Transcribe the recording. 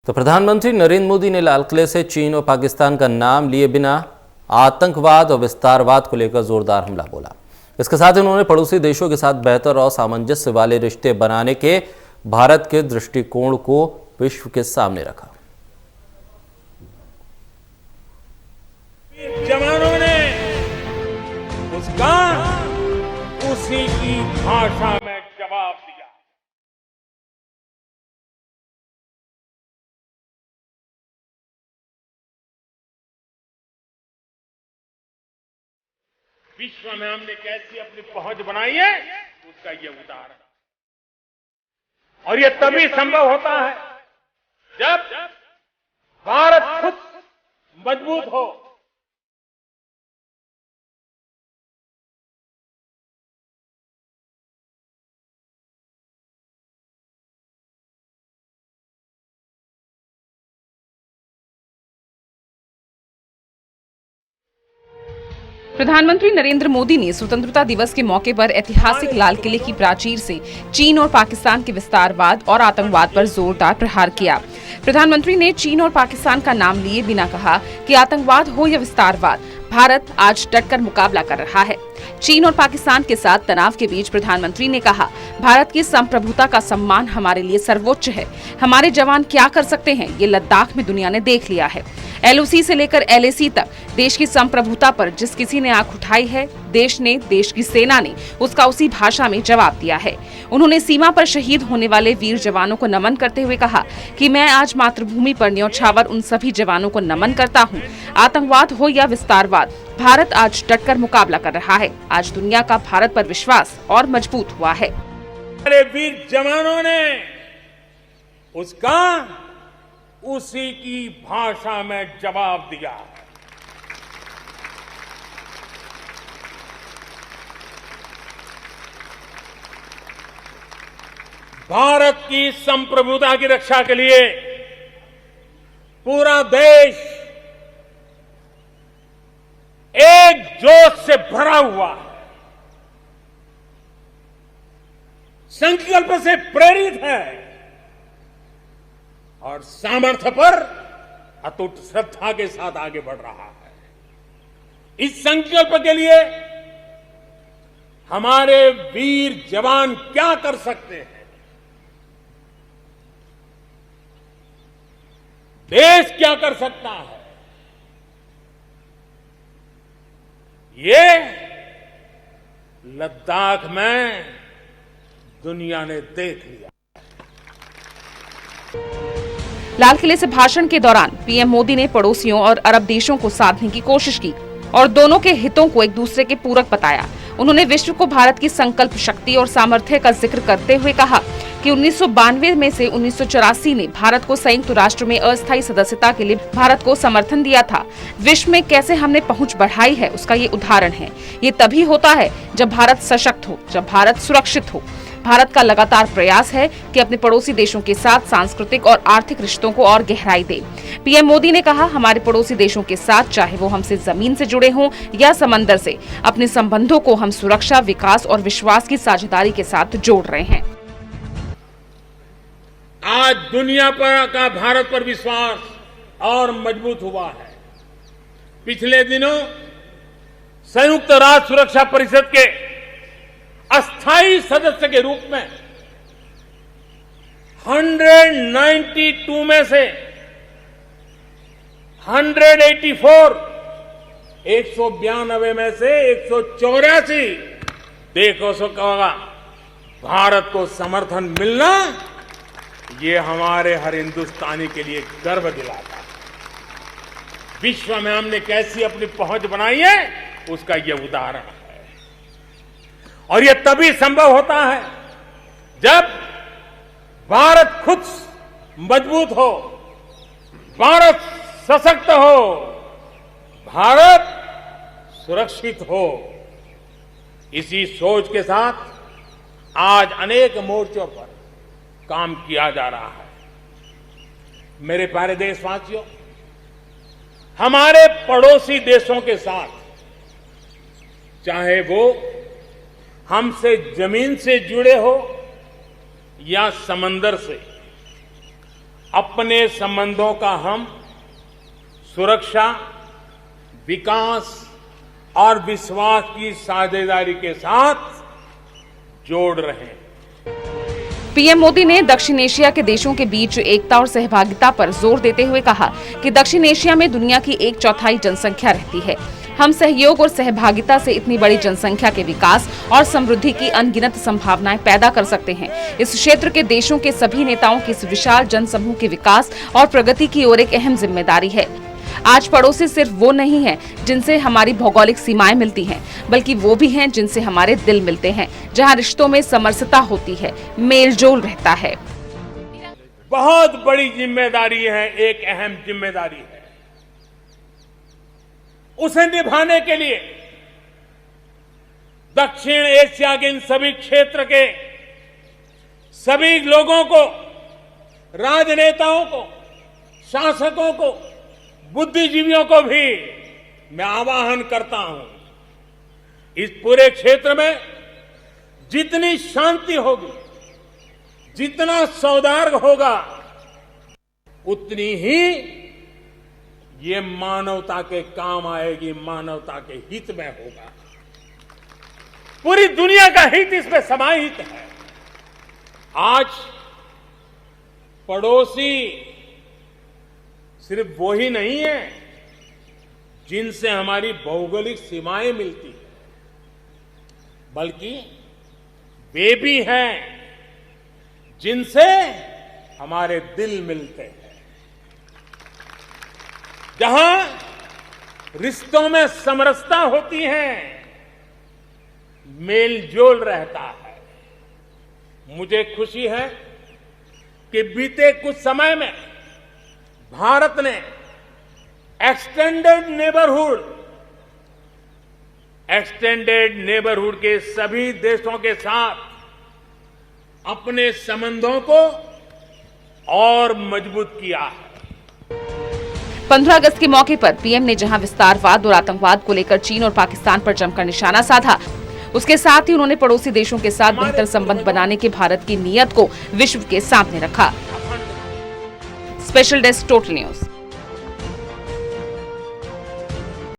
तो प्रधानमंत्री नरेंद्र मोदी ने लाल किले से चीन और पाकिस्तान का नाम लिए बिना आतंकवाद और विस्तारवाद को लेकर जोरदार हमला बोला। इसके साथ ही उन्होंने पड़ोसी देशों के साथ बेहतर और सामंजस्य वाले रिश्ते बनाने के भारत के दृष्टिकोण को विश्व के सामने रखा। जवानों ने उसका उसी की भाषा में जवाब दिया। विश्व में हमने कैसी अपनी पहुंच बनाई है, उसका ये उदाहरण। और ये तभी संभव होता है जब भारत खुद मजबूत हो। प्रधानमंत्री नरेंद्र मोदी ने स्वतंत्रता दिवस के मौके पर ऐतिहासिक लाल किले की प्राचीर से चीन और पाकिस्तान के विस्तारवाद और आतंकवाद पर जोरदार प्रहार किया। प्रधानमंत्री ने चीन और पाकिस्तान का नाम लिए बिना कहा कि आतंकवाद हो या विस्तारवाद, भारत आज डटकर मुकाबला कर रहा है। चीन और पाकिस्तान के साथ तनाव के बीच प्रधानमंत्री ने कहा, भारत की संप्रभुता का सम्मान हमारे लिए सर्वोच्च है। हमारे जवान क्या कर सकते हैं, ये लद्दाख में दुनिया ने देख लिया है। LOC से लेकर LAC तक देश की संप्रभुता पर जिस किसी ने आंख उठाई है, देश ने, देश की सेना ने उसका उसी भाषा में जवाब दिया है। उन्होंने सीमा पर शहीद होने वाले वीर जवानों को नमन करते हुए कहा कि मैं आज मातृभूमि पर न्यौछावर उन सभी जवानों को नमन करता हूं। आतंकवाद हो या विस्तारवाद, भारत आज डटकर मुकाबला कर रहा है। आज दुनिया का भारत पर विश्वास और मजबूत हुआ है। हमारे वीर जवानों ने उसका उसी की भाषा में जवाब दिया है। भारत की संप्रभुता की रक्षा के लिए पूरा देश एक जोश से भरा हुआ है, संकल्प से प्रेरित है और सामर्थ्य पर अटूट श्रद्धा के साथ आगे बढ़ रहा है। इस संकल्प के लिए हमारे वीर जवान क्या कर सकते हैं, देश क्या कर सकता है, ये लद्दाख में दुनिया ने देख लिया। लाल किले से भाषण के दौरान पीएम मोदी ने पड़ोसियों और अरब देशों को साधने की कोशिश की और दोनों के हितों को एक दूसरे के पूरक बताया। उन्होंने विश्व को भारत की संकल्प शक्ति और सामर्थ्य का जिक्र करते हुए कहा कि 1992 में से 1984 ने भारत को संयुक्त राष्ट्र में अस्थायी सदस्यता के लिए भारत को समर्थन दिया था। विश्व में कैसे हमने पहुंच बढ़ाई है, उसका ये उदाहरण है। ये तभी होता है जब भारत सशक्त हो, जब भारत सुरक्षित हो। भारत का लगातार प्रयास है कि अपने पड़ोसी देशों के साथ सांस्कृतिक और आर्थिक रिश्तों को और गहराई दे। पीएम मोदी ने कहा, हमारे पड़ोसी देशों के साथ, चाहे वो हमसे जमीन से जुड़े हों या समंदर से, अपने संबंधों को हम सुरक्षा, विकास और विश्वास की साझेदारी के साथ जोड़ रहे हैं। आज दुनिया पर का भारत पर विश्वास और मजबूत हुआ है। पिछले दिनों संयुक्त राष्ट्र सुरक्षा परिषद के अस्थायी सदस्य के रूप में 192 में से 192 में से 184 देशों का भारत को समर्थन मिलना, ये हमारे हर हिंदुस्तानी के लिए गर्व दिलाता है। विश्व में हमने कैसी अपनी पहुंच बनाई है, उसका ये उदाहरण है। और ये तभी संभव होता है जब भारत खुद मजबूत हो, भारत सशक्त हो, भारत सुरक्षित हो। इसी सोच के साथ आज अनेक मोर्चों पर काम किया जा रहा है। मेरे प्यारे देशवासियों, हमारे पड़ोसी देशों के साथ, चाहे वो हमसे जमीन से जुड़े हो या समंदर से, अपने संबंधों का हम सुरक्षा, विकास और विश्वास की साझेदारी के साथ जोड़ रहे हैं। पीएम मोदी ने दक्षिण एशिया के देशों के बीच एकता और सहभागिता पर जोर देते हुए कहा कि दक्षिण एशिया में दुनिया की 1/4 जनसंख्या रहती है। हम सहयोग और सहभागिता से इतनी बड़ी जनसंख्या के विकास और समृद्धि की अनगिनत संभावनाएं पैदा कर सकते हैं। इस क्षेत्र के देशों के सभी नेताओं की इस विशाल जनसमूह के विकास और प्रगति की ओर एक अहम जिम्मेदारी है। आज पड़ोसी सिर्फ वो नहीं हैं जिनसे हमारी भौगोलिक सीमाएं मिलती हैं, बल्कि वो भी हैं जिनसे हमारे दिल मिलते हैं, जहां रिश्तों में समरसता होती है, मेलजोल रहता है। बहुत बड़ी जिम्मेदारी है, एक अहम जिम्मेदारी है। उसे निभाने के लिए दक्षिण एशिया के इन सभी क्षेत्र के सभी लोगों को, राजनेताओं को, शासकों को, बुद्धिजीवियों को भी मैं आह्वान करता हूं, इस पूरे क्षेत्र में जितनी शांति होगी, जितना सौहार्द होगा, उतनी ही ये मानवता के काम आएगी, मानवता के हित में होगा। पूरी दुनिया का हित इसमें समाहित है। आज पड़ोसी सिर्फ वो ही नहीं है जिनसे हमारी भौगोलिक सीमाएं मिलती है, बल्कि वे भी हैं जिनसे हमारे दिल मिलते हैं। जहां रिश्तों में समरसता होती है, मेलजोल रहता है। मुझे खुशी है कि बीते कुछ समय में भारत ने एक्सटेंडेड नेबरहुड के सभी देशों के साथ अपने संबंधों को और मजबूत किया है। 15 अगस्त के मौके पर पीएम ने जहां विस्तारवाद और आतंकवाद को लेकर चीन और पाकिस्तान पर जमकर निशाना साधा, उसके साथ ही उन्होंने पड़ोसी देशों के साथ बेहतर संबंध बनाने के भारत की नीयत को विश्व के सामने रखा। Special desk, total news.